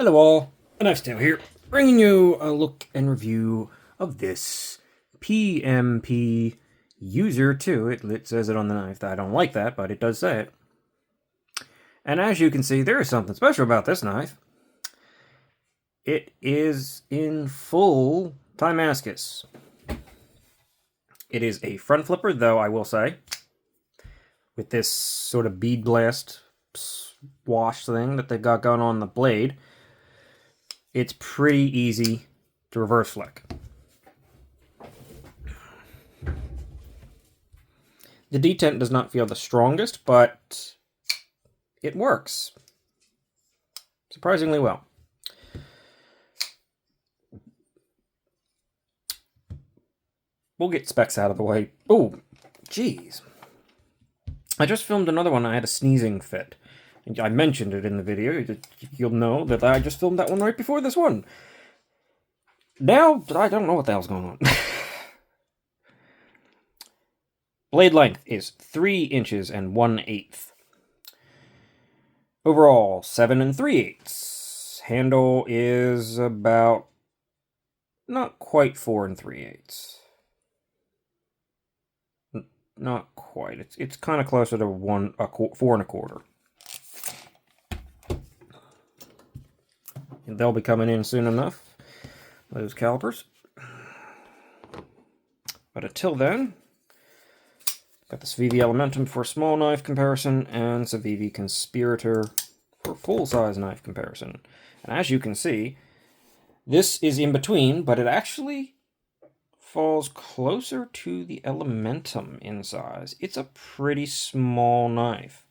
Hello all, a Knife Tale here, bringing you a look and review of this PMP User 2. It says it on the knife. I don't like that, but it does say it. And as you can see, there is something special about this knife. It is in full Timascus. It is a front flipper, though, I will say, with this sort of bead blast wash thing that they've got going on the blade. It's pretty easy to reverse flick. The detent does not feel the strongest, but it works surprisingly well. We'll get specs out of the way. Oh, jeez. I just filmed another one. I had a sneezing fit. I mentioned it in the video. You'll know that I just filmed that one right before this one. Now, I don't know what the hell's going on. Blade length is 3 inches and 1/8. Overall, 7 3/8. Handle is about not quite 4 3/8. Not quite. It's kind of closer to 4 1/4. They'll be coming in soon enough, those calipers. But until then, got this VV Elementum for small knife comparison and the VV Conspirator for full-size knife comparison. And as you can see, this is in between, but it actually falls closer to the Elementum in size. It's a pretty small knife,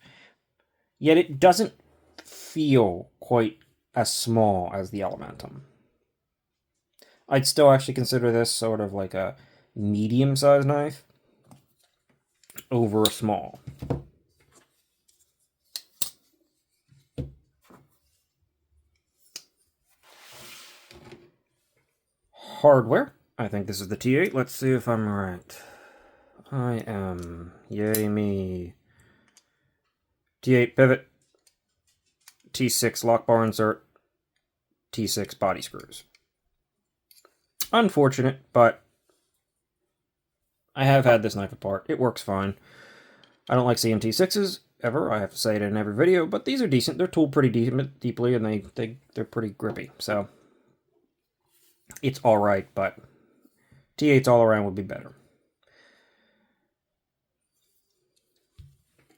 yet it doesn't feel quite as small as the Elementum. I'd still actually consider this sort of like a medium-sized knife over a small. Hardware. I think this is the T8. Let's see if I'm right. I am. Yay me. T8 pivot. T6 lock bar insert, T6 body screws. Unfortunate, but I have had this knife apart. It works fine. I don't like seeing T6s ever. I have to say it in every video, but these are decent. They're tooled pretty deeply, and they're pretty grippy. So it's all right, but T8s all around would be better.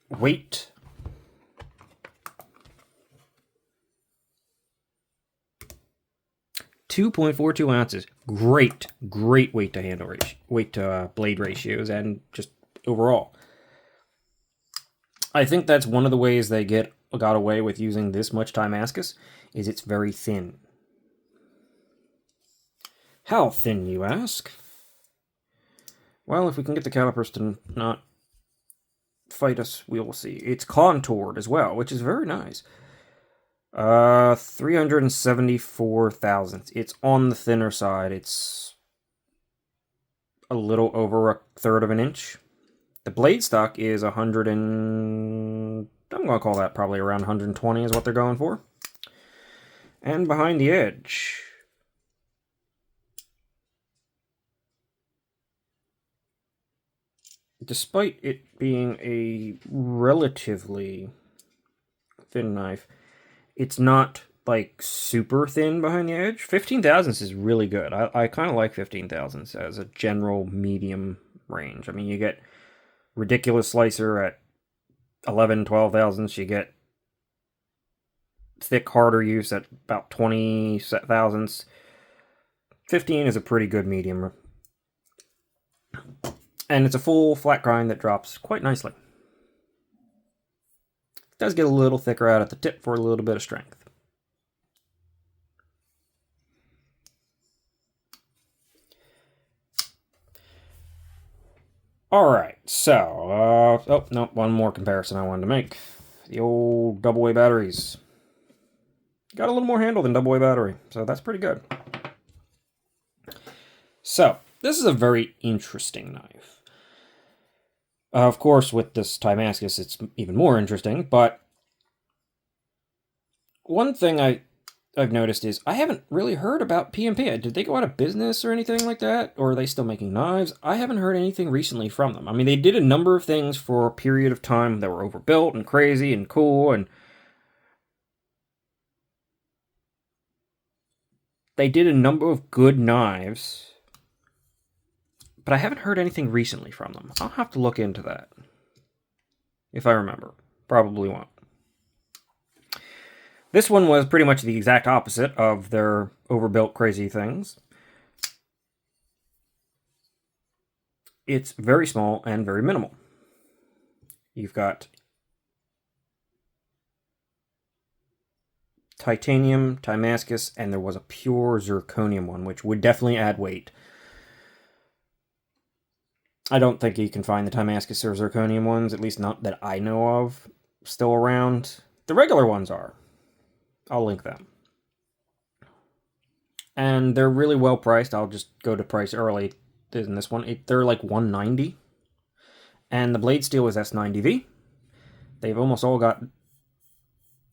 Weight. 2.42 ounces. Great weight to handle ratio, weight to blade ratios, and just overall. I think that's one of the ways they got away with using this much Timascus, is it's very thin. How thin, you ask? Well, if we can get the calipers to not fight us, we will see. It's contoured as well, which is very nice. 374 thousandths. It's on the thinner side. It's a little over 1/3 of an inch. The blade stock is 100 and... I'm going to call that probably around 120 is what they're going for. And behind the edge, despite it being a relatively thin knife, it's not like super thin behind the edge. 15 thousandths is really good. I kind of like 15 thousandths as a general medium range. I mean, you get ridiculous slicer at 11, 12 thousandths. You get thick, harder use at about 20 thousandths. 15 is a pretty good medium. And it's a full flat grind that drops quite nicely. It does get a little thicker out at the tip for a little bit of strength. Alright, so, oh, no, one more comparison I wanted to make. The old double A batteries. Got a little more handle than double A battery, so that's pretty good. So, this is a very interesting knife. Of course, with this Timascus, it's even more interesting, but one thing I I've noticed is I haven't really heard about PMP. Did they go out of business or anything like that? Or are they still making knives? I haven't heard anything recently from them. I mean, they did a number of things for a period of time that were overbuilt and crazy and cool, and they did a number of good knives, but I haven't heard anything recently from them. I'll have to look into that. If I remember. Probably won't. This one was pretty much the exact opposite of their overbuilt crazy things. It's very small and very minimal. You've got titanium, Timascus, and there was a pure zirconium one, which would definitely add weight. I don't think you can find the Timascus or zirconium ones, at least not that I know of, still around. The regular ones are. I'll link them. And they're really well priced. I'll just go to price early in this one. They're like $190. And the blade steel is S90V. They've almost all got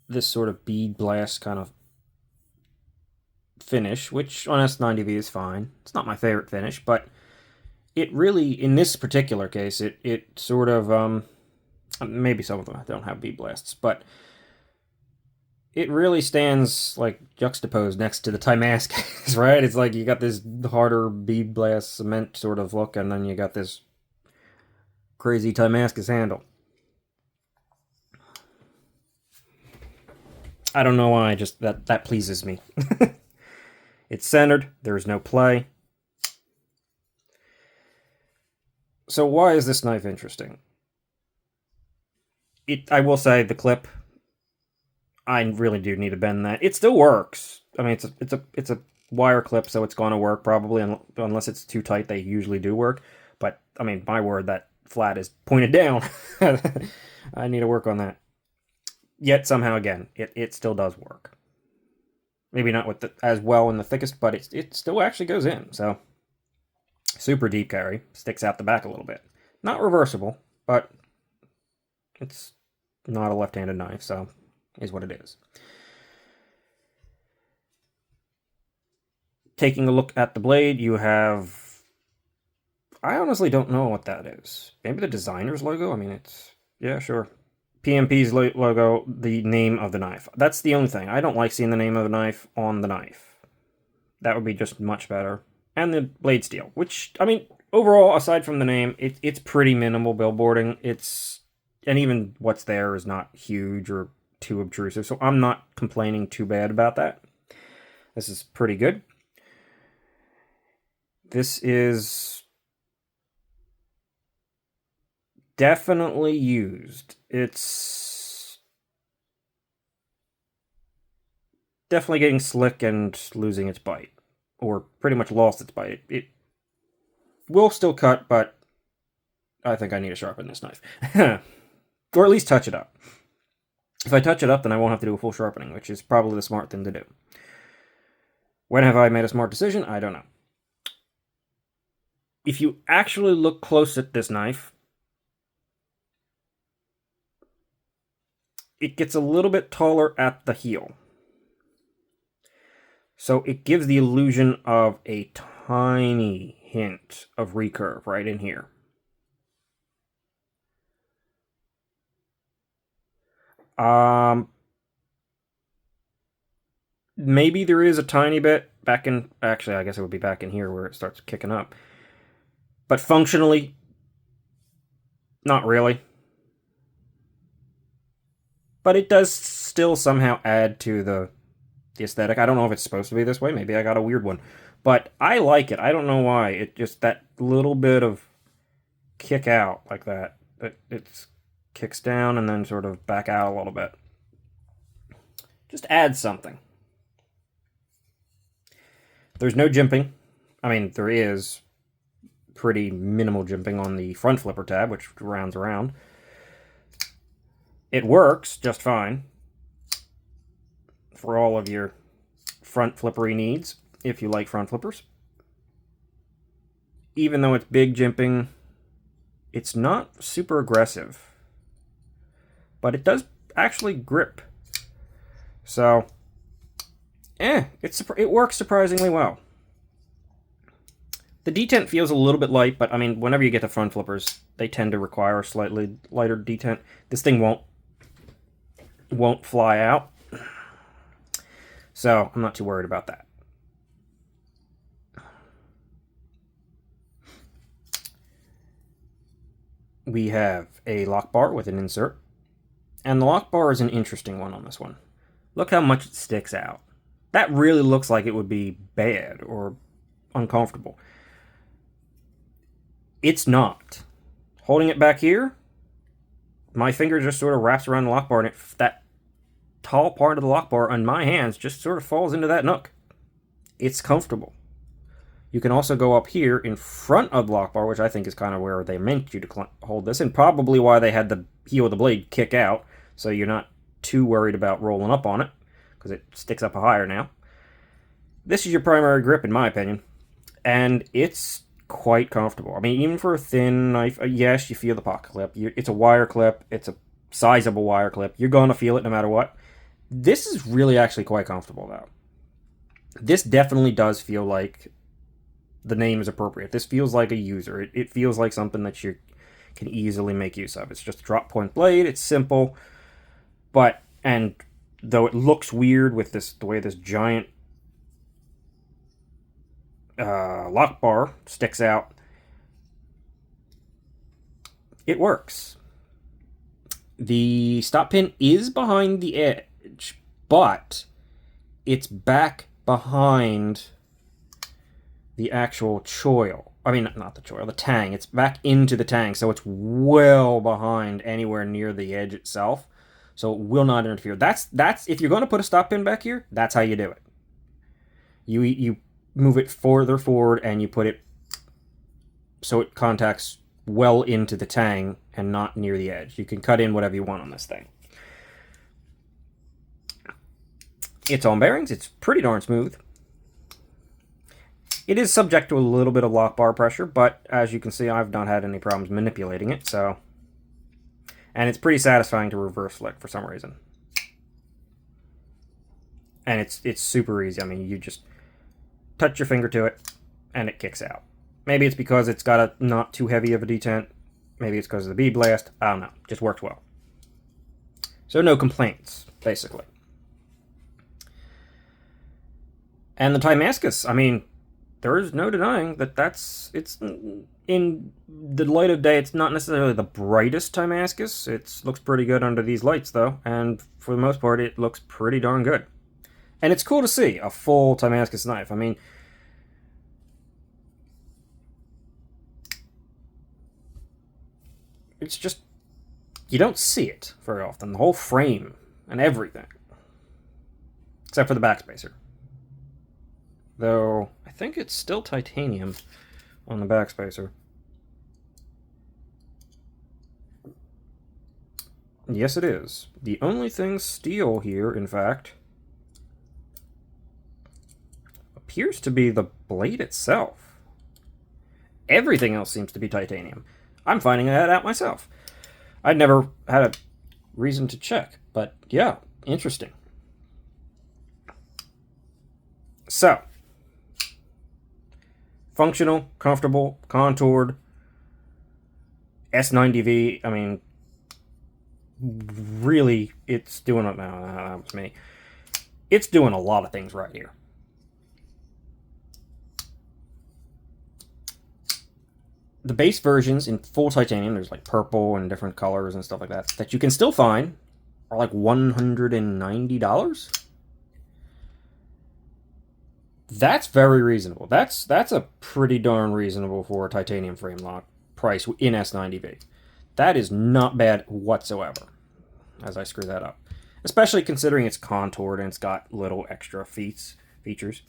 this sort of bead blast kind of finish, which on S90V is fine. It's not my favorite finish, but it really, in this particular case, it sort of, maybe some of them don't have bead blasts, but it really stands like juxtaposed next to the Timascus, right? It's like you got this harder bead blast cement sort of look, and then you got this crazy Timascus handle. I don't know why, just that pleases me. It's centered, there's no play. So why is this knife interesting? I will say the clip, I really do need to bend that. It still works. I mean, it's a wire clip, so it's going to work probably, unless it's too tight. They usually do work, but I mean, my word, that flat is pointed down. I need to work on that. Yet somehow, again, it still does work. Maybe not with as well in the thickest, but it still actually goes in. So super deep carry, sticks out the back a little bit. Not reversible, but it's not a left-handed knife, so is what it is. Taking a look at the blade, you have... I honestly don't know what that is. Maybe the designer's logo? I mean, it's... Yeah, sure. PMP's logo, the name of the knife. That's the only thing. I don't like seeing the name of the knife on the knife. That would be just much better. And the blade steel, which, I mean, overall, aside from the name, it's pretty minimal billboarding. And even what's there is not huge or too obtrusive, so I'm not complaining too bad about that. This is pretty good. This is definitely used. It's definitely getting slick and losing its bite, or pretty much lost its bite. It will still cut, but I think I need to sharpen this knife. Or at least touch it up. If I touch it up, then I won't have to do a full sharpening, which is probably the smart thing to do. When have I made a smart decision? I don't know. If you actually look close at this knife, it gets a little bit taller at the heel. So it gives the illusion of a tiny hint of recurve right in here. Maybe there is a tiny bit back in... Actually, I guess it would be back in here where it starts kicking up. But functionally, not really. But it does still somehow add to the aesthetic. I don't know if it's supposed to be this way. Maybe I got a weird one. But I like it. I don't know why. It just, that little bit of kick out like that. It kicks down and then sort of back out a little bit. Just adds something. There's no jimping. I mean, there is pretty minimal jimping on the front flipper tab, which rounds around. It works just fine for all of your front flippery needs, if you like front flippers. Even though it's big jimping, it's not super aggressive, but it does actually grip. So it works surprisingly well. The detent feels a little bit light, but I mean, whenever you get the front flippers, they tend to require a slightly lighter detent. This thing won't fly out, so I'm not too worried about that. We have a lock bar with an insert, and the lock bar is an interesting one on this one. Look how much it sticks out. That really looks like it would be bad or uncomfortable. It's not. Holding it back here, my finger just sort of wraps around the lock bar, and that tall part of the lock bar on my hands just sort of falls into that nook. It's comfortable. You can also go up here in front of the lock bar, which I think is kind of where they meant you to hold this, and probably why they had the heel of the blade kick out, so you're not too worried about rolling up on it, because it sticks up higher now. This is your primary grip, in my opinion, and it's quite comfortable. I mean, even for a thin knife, yes, you feel the pocket clip. It's a wire clip. It's a sizable wire clip. You're going to feel it no matter what. This is really actually quite comfortable, though. This definitely does feel like the name is appropriate. This feels like a user. It feels like something that you can easily make use of. It's just a drop point blade. It's simple, and though it looks weird with the way this giant lock bar sticks out, it works. The stop pin is behind the edge, but it's back behind the actual choil. I mean, not the choil, the tang. It's back into the tang, so it's well behind anywhere near the edge itself, so it will not interfere. That's if you're going to put a stop pin back here, that's how you do it. You move it further forward and you put it so it contacts well into the tang and not near the edge. You can cut in whatever you want on this thing. Its own bearings, it's pretty darn smooth. It is subject to a little bit of lock bar pressure, but as you can see, I've not had any problems manipulating it, so. And it's pretty satisfying to reverse flick for some reason. And it's super easy. I mean, you just touch your finger to it, and it kicks out. Maybe it's because it's got a not too heavy of a detent. Maybe it's because of the bead blast. I don't know. Just works well. So no complaints, basically. And the Timascus, I mean, there is no denying that it's in the light of day, it's not necessarily the brightest Timascus. It looks pretty good under these lights, though, and for the most part, it looks pretty darn good. And it's cool to see a full Timascus knife. I mean, it's just, you don't see it very often. The whole frame and everything. Except for the backspacer. Though, I think it's still titanium on the backspacer. Yes, it is. The only thing steel here, in fact, appears to be the blade itself. Everything else seems to be titanium. I'm finding that out myself. I'd never had a reason to check, but yeah, interesting. So, functional, comfortable, contoured, S90V, I mean, really, it's doing, no, that was me. It's doing a lot of things right here. The base versions in full titanium, there's like purple and different colors and stuff like that, that you can still find, are like $190. That's very reasonable. That's a pretty darn reasonable for a titanium frame lock price in S90V. That is not bad whatsoever, as I screw that up. Especially considering it's contoured and it's got little extra features.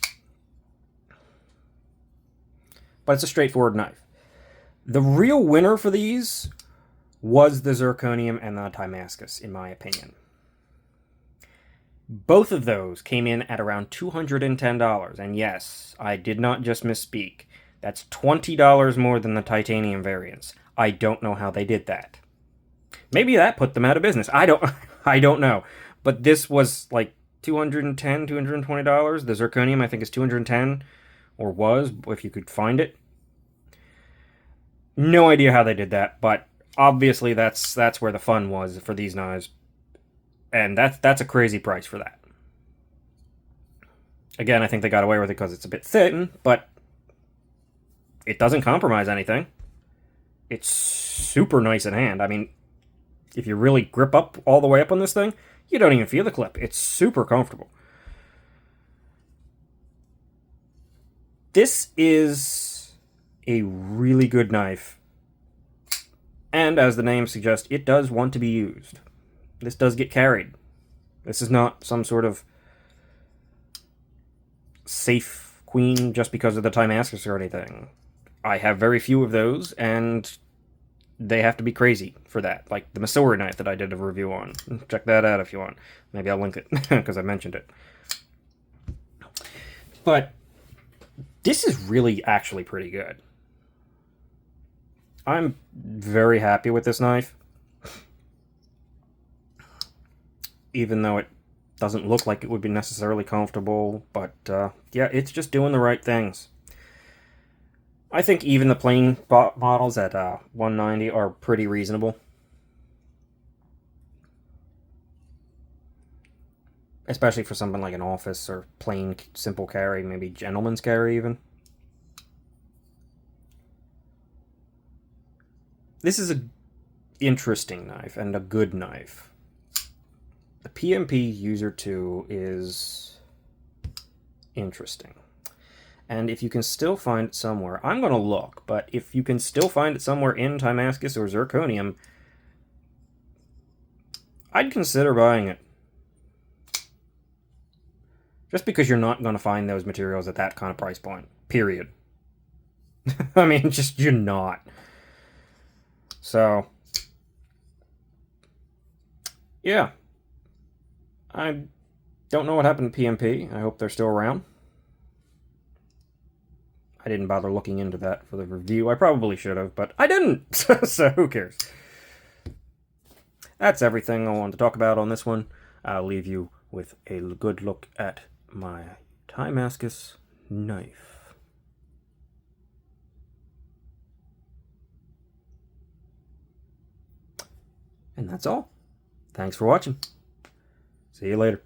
But it's a straightforward knife. The real winner for these was the zirconium and the Timascus, in my opinion. Both of those came in at around $210, and yes, I did not just misspeak. That's $20 more than the titanium variants. I don't know how they did that. Maybe that put them out of business. I don't know. But this was like $210, $220. The zirconium, I think, is $210, or was, if you could find it. No idea how they did that, but obviously that's where the fun was for these knives. And that's a crazy price for that. Again, I think they got away with it because it's a bit thin, but it doesn't compromise anything. It's super nice in hand. I mean, if you really grip up all the way up on this thing, you don't even feel the clip. It's super comfortable. This is a really good knife. And as the name suggests, it does want to be used. This does get carried. This is not some sort of safe queen just because of the Timascus or anything. I have very few of those, and they have to be crazy for that. Like the Missouri knife that I did a review on. Check that out if you want. Maybe I'll link it, because I mentioned it. But this is really actually pretty good. I'm very happy with this knife. Even though it doesn't look like it would be necessarily comfortable, but yeah, it's just doing the right things. I think even the plain models at $190 are pretty reasonable. Especially for something like an office or plain simple carry, maybe gentleman's carry even. This is an interesting knife and a good knife. The PMP User 2 is interesting. And if you can still find it somewhere, I'm going to look, but if you can still find it somewhere in Timascus or zirconium, I'd consider buying it. Just because you're not going to find those materials at that kind of price point. Period. I mean, just you're not. So, yeah. I don't know what happened to PMP. I hope they're still around. I didn't bother looking into that for the review. I probably should have, but I didn't. So who cares? That's everything I wanted to talk about on this one. I'll leave you with a good look at my Timascus knife. And that's all. Thanks for watching. See you later.